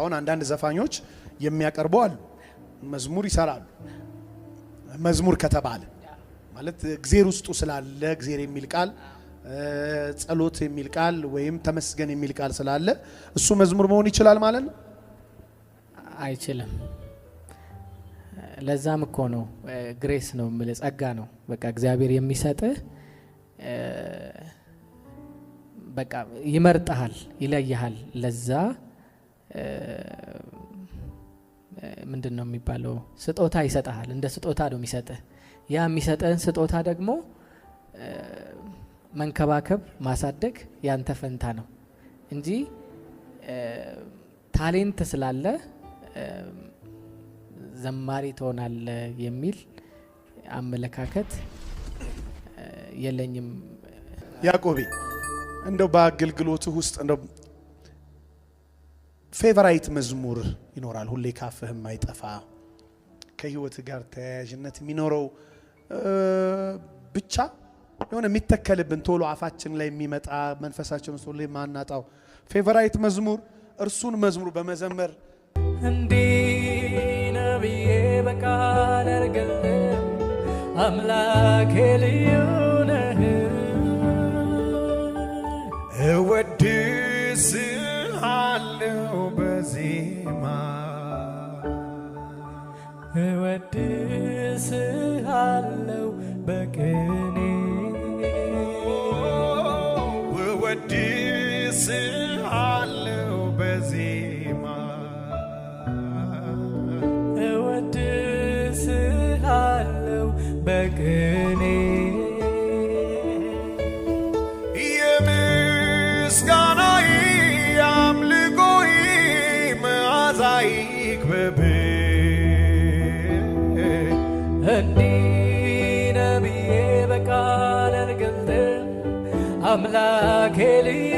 አሁን አንዳንድ ዘፋኞች የሚያቀርቡ አሉ መዝሙር ይሰራሉ መዝሙር ከተባለ ማለት እግዚአብሔር ውስጡ ስላለ እግዚአብሔር የሚል ቃል ጸሎት የሚል ቃል ወይም ተመስገን የሚል ቃል ስላለ እሱ መዝሙር መሆን ይችላል ማለት ነው አይችልም ለዛም እኮ ነው ግሬስ ነው ጸጋ ነው በቃ እግዚአብሔር የሚሰጥህ በቃ ይመርጣል ይለያል ለዛ ምንድነው የሚባለው ስጦታ ይሰጣል እንደ ስጦታ ነው የሚሰጥህ ያ የሚሰጠን ስጦታ ደግሞ መንከባከብ ማሳደግ ያንተ ፈንታ ነው እንጂ ታሌንት ስላለ ዘማሪ ትሆናለህ የሚል አመለካከት የለኝም ያዕቆብ እንደው በአገልግሎትህ ውስጥ እንደው ፌቨራይት መዝሙር ይኖራል ሁሌ ካፍህም አይጠፋ ከህይወት ጋር ተያያዥነት የሚኖረው ብቻ የሆነ የሚተከልብን ቶሎ አፋችን ላይ የሚመጣ መንፈሳችን ውስጥ ሁሌ ማናጣው ፌቨራይት መዝሙር እርሱን መዝሙር በመዘመር እንዲ ነብዬ በቃል አርገልም አምላኬ ልዩ ነህ እወድስሃለሁ በዜማ እወድስሃለሁ በቅኔ እወድስሃለሁ በዜማ እወድስሃለሁ በቅኔ የምስጋናዬ አምልኮዬ መዓዛ ይክበብ እንዲህ ነብዬ በቃል አልገልጥም አምላኬ ልዩ